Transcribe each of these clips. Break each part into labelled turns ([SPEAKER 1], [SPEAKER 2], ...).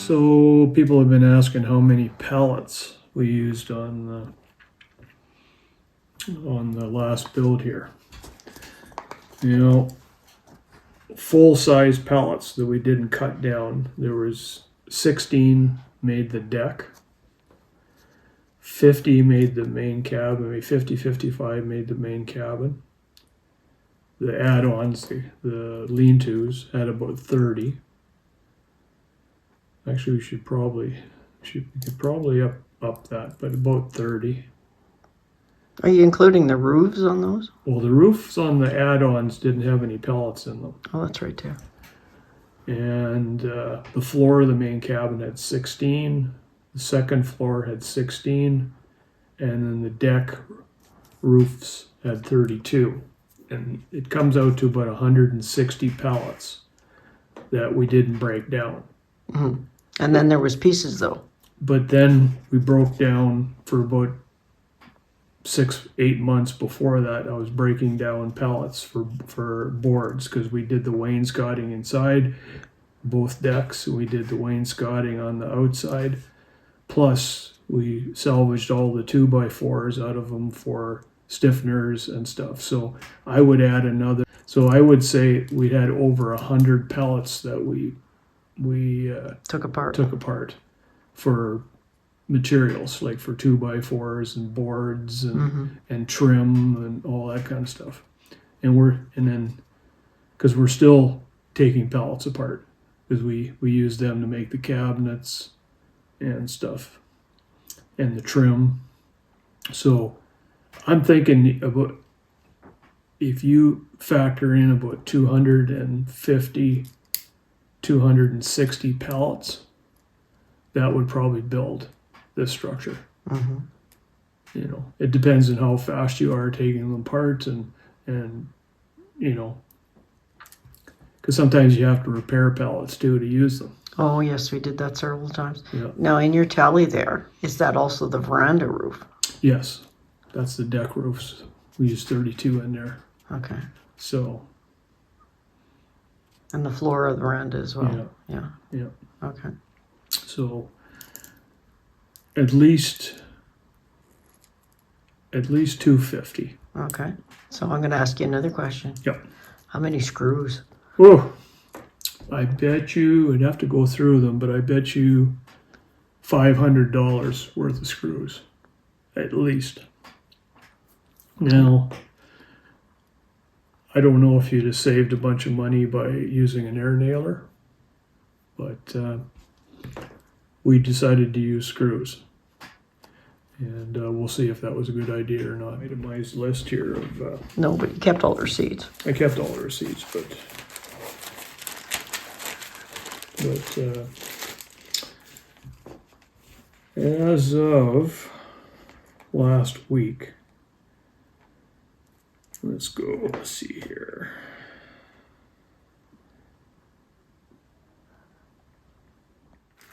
[SPEAKER 1] So people have been asking how many pallets we used on the last build here. You know, full-size pallets that we didn't cut down. There was 16 made the deck, 50 made the main cabin, 55 made the main cabin. The add-ons, the lean-tos, had about 30. Actually, we could probably up that, but about 30.
[SPEAKER 2] Are you including the roofs on those?
[SPEAKER 1] Well, the roofs on the add-ons didn't have any pellets in them.
[SPEAKER 2] Oh, that's right too.
[SPEAKER 1] And the floor of the main cabin had 16. The second floor had 16. And then the deck roofs had 32. And it comes out to about 160 pellets that we didn't break down.
[SPEAKER 2] Mm-hmm. And then there was pieces though.
[SPEAKER 1] But then we broke down for about 6-8 months before that. I was breaking down pellets for boards because we did the wainscoting inside both decks. We did the wainscoting on the outside. Plus, we salvaged all the 2x4s out of them for stiffeners and stuff. So I would add another. So I would say we had over 100 pellets that we took apart for materials, like for 2x4s and boards and trim and all that kind of stuff. Because we're still taking pallets apart because we use them to make the cabinets and stuff and the trim. So I'm thinking about, if you factor in about 260 pallets, that would probably build this structure.
[SPEAKER 2] Mm-hmm.
[SPEAKER 1] You know, it depends on how fast you are taking them apart and you know, because sometimes you have to repair pallets too to use them.
[SPEAKER 2] Oh yes, we did that several times.
[SPEAKER 1] Yeah.
[SPEAKER 2] Now in your tally there, is that also the veranda roof?
[SPEAKER 1] Yes, that's the deck roofs. We used 32 in there.
[SPEAKER 2] Okay.
[SPEAKER 1] So.
[SPEAKER 2] And the floor of the veranda as well.
[SPEAKER 1] Yeah.
[SPEAKER 2] Okay.
[SPEAKER 1] So at least 250.
[SPEAKER 2] Okay. So I'm going to ask you another question.
[SPEAKER 1] Yep.
[SPEAKER 2] How many screws?
[SPEAKER 1] Oh, I bet you, I'd have to go through them, but I bet you $500 worth of screws, at least. Now, I don't know if you'd have saved a bunch of money by using an air nailer, but we decided to use screws. And we'll see if that was a good idea or not. Itemized list here of...
[SPEAKER 2] No, but you kept all the receipts.
[SPEAKER 1] I kept all the receipts, but as of last week, let's see here.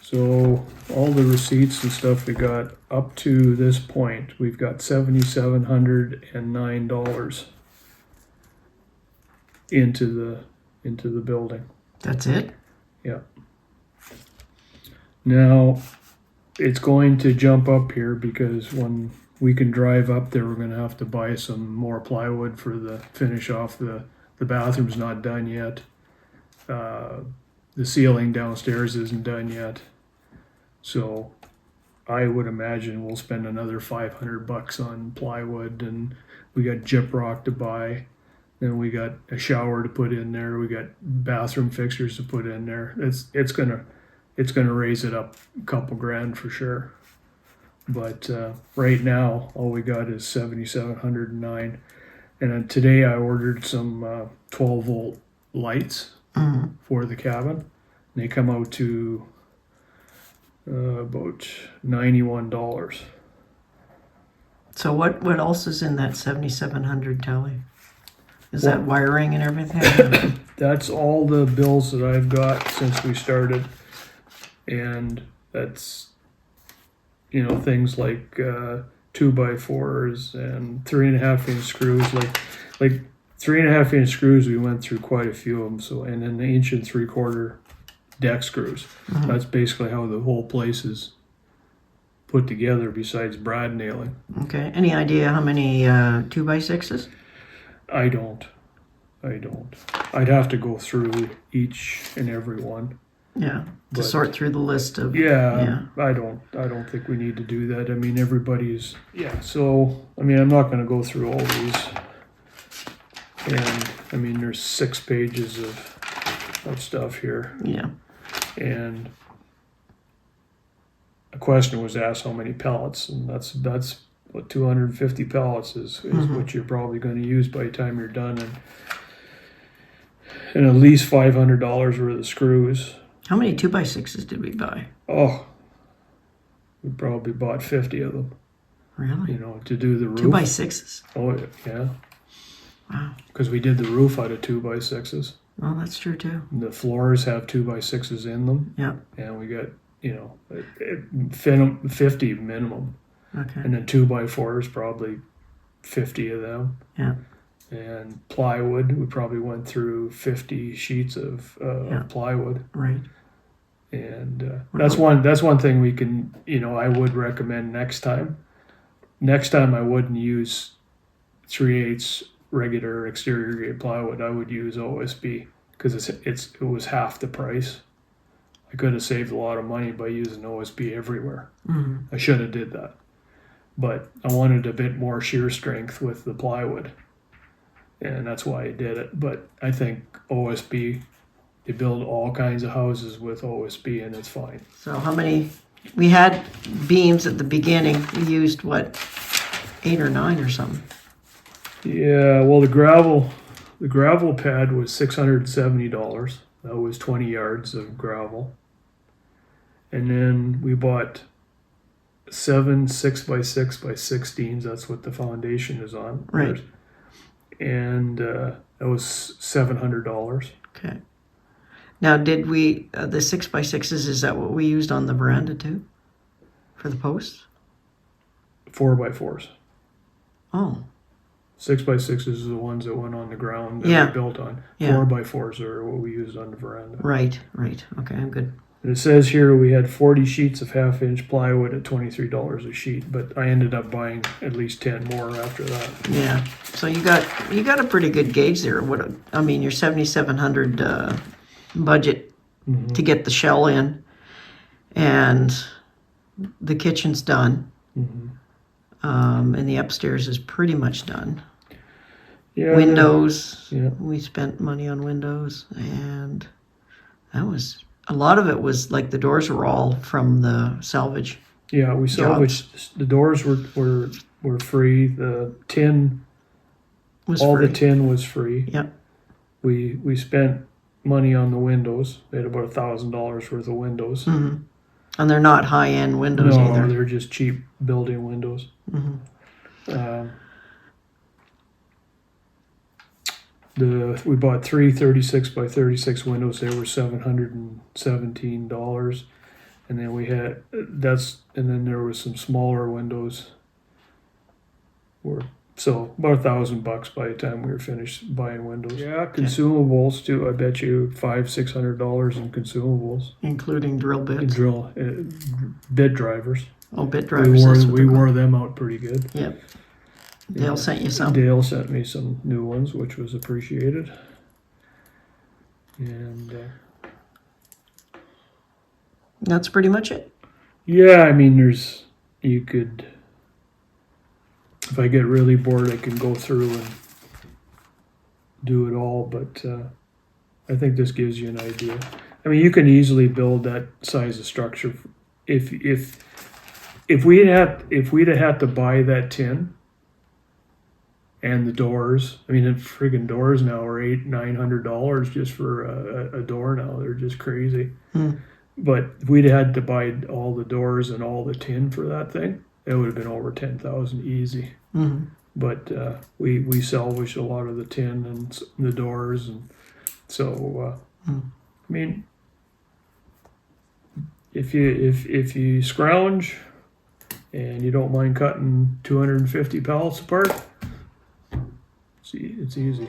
[SPEAKER 1] So all the receipts and stuff we got up to this point, we've got $7,709 into the building.
[SPEAKER 2] That's it?
[SPEAKER 1] Yeah. Now it's going to jump up here because when we can drive up there, we're going to have to buy some more plywood for the finish off. The bathroom's not done yet. The ceiling downstairs isn't done yet. So I would imagine we'll spend another $500 on plywood, and we got gyprock to buy. Then we got a shower to put in there. We got bathroom fixtures to put in there. It's gonna raise it up a couple grand for sure. But right now, all we got is $7,709. And then today I ordered some 12-volt lights for the cabin. And they come out to about $91.
[SPEAKER 2] So what else is in that 7,700 tally? Is that wiring and everything?
[SPEAKER 1] That's all the bills that I've got since we started. And that's, you know, things like 2x4s and 3.5-inch screws. Like 3.5-inch screws, we went through quite a few of them. So, and then the 1 3/4 deck screws. That's basically how the whole place is put together, besides brad nailing.
[SPEAKER 2] Okay. Any idea how many 2x6s?
[SPEAKER 1] I don't. I'd have to go through each and every one.
[SPEAKER 2] Yeah. To
[SPEAKER 1] But-
[SPEAKER 2] sort through the list of.
[SPEAKER 1] Yeah, I don't think we need to do that. I mean, everybody's, so, I mean, I'm not gonna go through all these. And, I mean, there's 6 pages of stuff here.
[SPEAKER 2] Yeah.
[SPEAKER 1] And a question was asked, how many pallets? And that's what 250 pallets is what you're probably gonna use by the time you're done. And at least $500 worth of screws.
[SPEAKER 2] How many 2x6s did we buy?
[SPEAKER 1] Oh, we probably bought 50 of them,
[SPEAKER 2] Really?
[SPEAKER 1] to do the roof.
[SPEAKER 2] 2x6s?
[SPEAKER 1] Oh, yeah.
[SPEAKER 2] Wow.
[SPEAKER 1] Because we did the roof out of 2x6s.
[SPEAKER 2] Well, that's true too.
[SPEAKER 1] The floors have 2x6s in them.
[SPEAKER 2] Yeah.
[SPEAKER 1] And we got, 50 minimum.
[SPEAKER 2] Okay.
[SPEAKER 1] And then 2x4s, probably 50 of them.
[SPEAKER 2] Yeah.
[SPEAKER 1] And plywood, we probably went through 50 sheets of plywood.
[SPEAKER 2] Right.
[SPEAKER 1] And that's one thing we can, I would recommend next time. Next time I wouldn't use 3/8 regular exterior grade plywood. I would use OSB because it was half the price. I could have saved a lot of money by using OSB everywhere. I should have did that, but I wanted a bit more shear strength with the plywood, and that's why I did it. But I think OSB, they build all kinds of houses with OSB, and it's fine.
[SPEAKER 2] So how many? We had beams at the beginning. We used what, 8 or 9 or something.
[SPEAKER 1] Yeah, well, the gravel pad was $670. That was 20 yards of gravel. And then we bought 7 6x6x16s. That's what the foundation is on.
[SPEAKER 2] Right.
[SPEAKER 1] And that was $700.
[SPEAKER 2] Okay. Now, did we the 6x6s? Is that what we used on the veranda too, for the posts?
[SPEAKER 1] 4x4s.
[SPEAKER 2] Oh.
[SPEAKER 1] 6x6s is the ones that went on the ground that
[SPEAKER 2] Yeah.
[SPEAKER 1] we built on.
[SPEAKER 2] Yeah.
[SPEAKER 1] 4x4s are what we used on the veranda.
[SPEAKER 2] Right. Okay, I'm good.
[SPEAKER 1] And it says here we had 40 sheets of 1/2-inch plywood at $23 a sheet, but I ended up buying at least 10 more after that.
[SPEAKER 2] Yeah. So you got a pretty good gauge there. Your 7,700 budget to get the shell in, and the kitchen's done, and the upstairs is pretty much done.
[SPEAKER 1] Yeah.
[SPEAKER 2] Windows.
[SPEAKER 1] Yeah.
[SPEAKER 2] We spent money on windows, and that was a lot of it. Was like the doors were all from the salvage.
[SPEAKER 1] Yeah, we salvaged. The doors were free. The tin,
[SPEAKER 2] Was
[SPEAKER 1] all
[SPEAKER 2] free.
[SPEAKER 1] the tin was free.
[SPEAKER 2] Yep.
[SPEAKER 1] We spent money on the windows. They had about $1,000 worth of windows.
[SPEAKER 2] And they're not high end windows
[SPEAKER 1] No,
[SPEAKER 2] either.
[SPEAKER 1] they're just cheap building windows. We bought 3 36x36 windows. They were $717, and then then there was some smaller windows. So about $1,000 by the time we were finished buying windows. Yeah, consumables too. I bet you $500-600 in consumables.
[SPEAKER 2] Including drill bits.
[SPEAKER 1] Bit drivers.
[SPEAKER 2] Oh, bit drivers.
[SPEAKER 1] We wore them out pretty good.
[SPEAKER 2] Yep. Dale sent you some.
[SPEAKER 1] Dale sent me some new ones, which was appreciated. And
[SPEAKER 2] That's pretty much it.
[SPEAKER 1] yeah, I mean, you could, if I get really bored, I can go through and do it all, but I think this gives you an idea. I mean, you can easily build that size of structure if we'd had to buy that tin. And the doors, I mean, the friggin' doors now are $800-900 just for a door now. They're just crazy. But if we'd had to buy all the doors and all the tin for that thing, it would have been over $10,000 easy. But we salvaged a lot of the tin and the doors, and so I mean, if you scrounge and you don't mind cutting 250 pallets apart, it's easy.